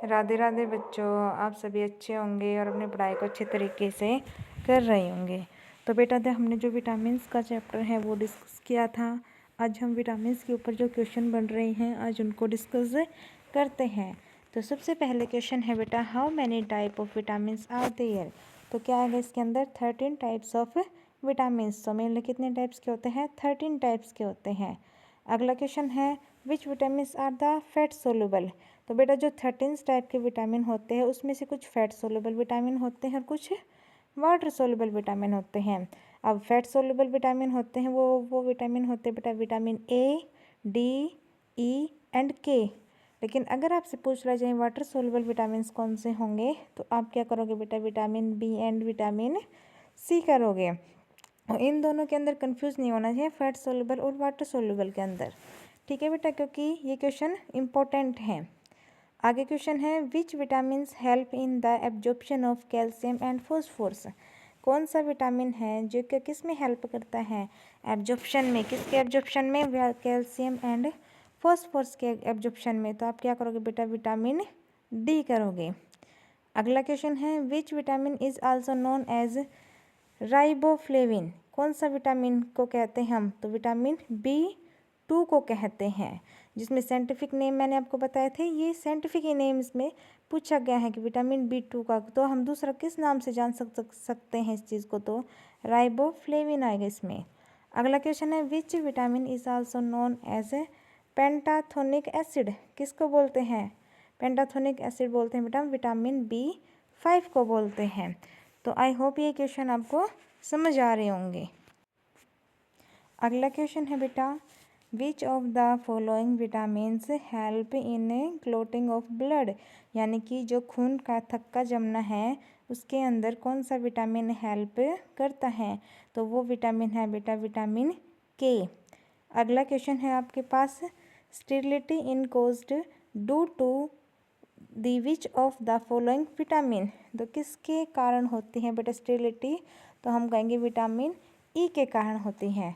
राधे राधे बच्चों, आप सभी अच्छे होंगे और अपनी पढ़ाई को अच्छे तरीके से कर रहे होंगे। तो बेटा हमने जो विटामिन्स का चैप्टर है वो डिस्कस किया था। आज हम विटामिन्स के ऊपर जो क्वेश्चन बन रहे हैं आज उनको डिस्कस करते हैं। तो सबसे पहले क्वेश्चन है बेटा, how many type of vitamins are there. तो क्या आएगा इसके अंदर 13 टाइप्स ऑफ विटामिन्स। तो मेनली कितने टाइप्स के होते हैं? 13 टाइप्स के होते हैं। अगला क्वेश्चन है, which vitamins are the fat soluble. तो बेटा जो 13 टाइप के विटामिन होते हैं उसमें से कुछ फैट सोलुबल विटामिन होते हैं और कुछ वाटर सोलुबल विटामिन होते हैं। अब फैट सोलुबल विटामिन होते हैं वो विटामिन होते हैं बेटा vitamin A, D, E and के। लेकिन अगर आपसे पूछ रहा जाए वाटर सोलुबल विटामिन कौन से होंगे तो आप क्या करोगे बेटा? Vitamin B and vitamin C करोगे। और इन दोनों के अंदर कंफ्यूज नहीं होना चाहिए, फैट सोलुबल और वाटर सोलुबल के अंदर। ठीक है बेटा, क्योंकि ये क्वेश्चन इंपॉर्टेंट है। आगे क्वेश्चन है, which vitamins help in the absorption of calcium and phosphorus. कौन सा विटामिन है जो कि किस में हेल्प करता है? एब्जॉर्प्शन में। किसके एब्जॉर्प्शन में? कैल्शियम एंड फॉस्फोरस के एब्जॉर्प्शन में। तो आप क्या करोगे बेटा? विटामिन डी करोगे। अगला क्वेश्चन है, which vitamin is also known as riboflavin. कौन सा विटामिन को कहते हैं हम? तो विटामिन B2 को कहते हैं, जिसमें साइंटिफिक नेम मैंने आपको बताए थे। ये साइंटिफिक नेम इसमें पूछा गया है कि विटामिन B2 का, तो हम दूसरा किस नाम से जान सकते हैं इस चीज़ को? तो राइबोफ्लेविन आएगा इसमें। अगला क्वेश्चन है, which vitamin is also known as pantothenic acid. किसको बोलते हैं? पेंटाथोनिक एसिड बोलते हैं बेटा विटामिन B5 को बोलते हैं। तो आई होप ये क्वेश्चन आपको समझ आ रहे होंगे। अगला क्वेश्चन है बेटा, विच of the following vitamins help in clotting of blood. यानी कि जो खून का थक्का जमना है उसके अंदर कौन सा विटामिन हेल्प करता है? तो वो विटामिन है बेटा विटामिन के। अगला क्वेश्चन है आपके पास, sterility in caused due to the which of the following vitamin. तो किसके कारण होती है बेटा स्टेरिलिटी? तो हम कहेंगे विटामिन ई के कारण होती है।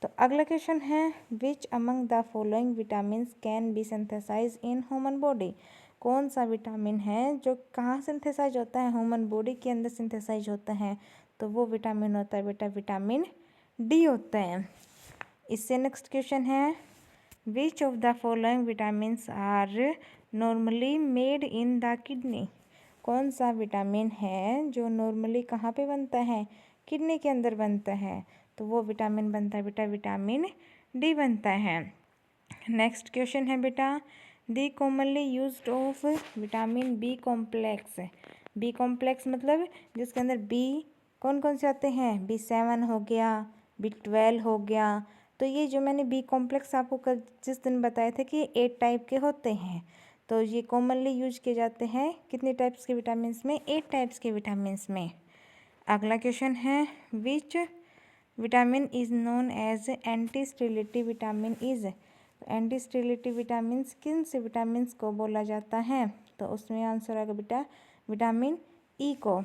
तो अगला क्वेश्चन है, which among the following vitamins can be synthesize in human body. कौन सा विटामिन है जो कहाँ सिंथेसाइज होता है? ह्यूमन बॉडी के अंदर सिंथेसाइज होता है। तो वो विटामिन होता है बेटा विटामिन डी होता है। इससे नेक्स्ट क्वेश्चन है, which of the following vitamins are normally made in the kidney. कौन सा विटामिन है जो नॉर्मली कहाँ पे बनता है? किडनी के अंदर बनता है। तो वो विटामिन बनता है बेटा विटामिन डी बनता है। नेक्स्ट क्वेश्चन है बेटा, the commonly used of vitamin B complex. B complex मतलब जिसके अंदर बी कौन कौन से आते हैं? B7 हो गया, B12 हो गया। तो ये जो मैंने बी कॉम्प्लेक्स आपको कल जिस दिन बताए थे कि 8 टाइप के होते हैं, तो ये कॉमनली यूज किए जाते हैं कितने टाइप्स के विटामिन्स में? 8 टाइप्स के विटामिन्स में। अगला क्वेश्चन है, which vitamin is known as anti sterility vitamin is. Anti sterility vitamin किन से विटामिन को बोला जाता है? तो उसमें आंसर आएगा बेटा विटामिन ई को।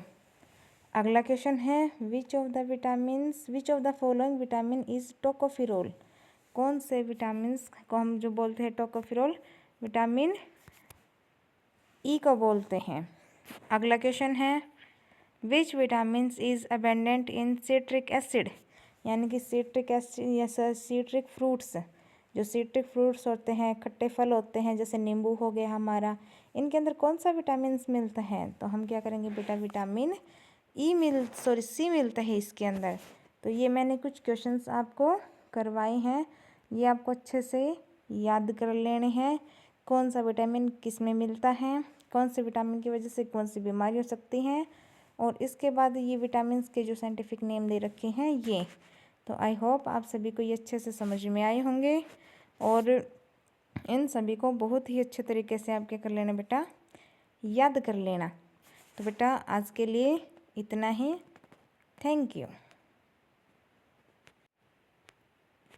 अगला क्वेश्चन है, which of the following vitamin is tocopherol. कौन से विटामिन को हम जो बोलते हैं टोकोफिरोल? विटामिन ई को बोलते हैं। अगला क्वेश्चन है, which vitamin is abundant in citric acid. यानी कि सिट्रिक एसिड या सिट्रिक फ्रूट्स, जो सिट्रिक फ्रूट्स होते हैं, खट्टे फल होते हैं, जैसे नींबू हो गया हमारा, इनके अंदर कौन सा विटामिन मिलता है? तो हम क्या करेंगे बेटा विटामिन सी मिलता है इसके अंदर। तो ये मैंने कुछ क्वेश्चंस आपको करवाए हैं, ये आपको अच्छे से याद कर लेने हैं। कौन सा विटामिन किस में मिलता है, कौन से विटामिन की वजह से कौन सी बीमारी हो सकती है, और इसके बाद ये विटामिन्स के जो साइंटिफिक नेम दे रखे हैं ये। तो आई होप आप सभी को ये अच्छे से समझ में आए होंगे और इन सभी को बहुत ही अच्छे तरीके से आप क्या कर लेना बेटा? याद कर लेना। तो बेटा आज के लिए इतना ही। Thank you.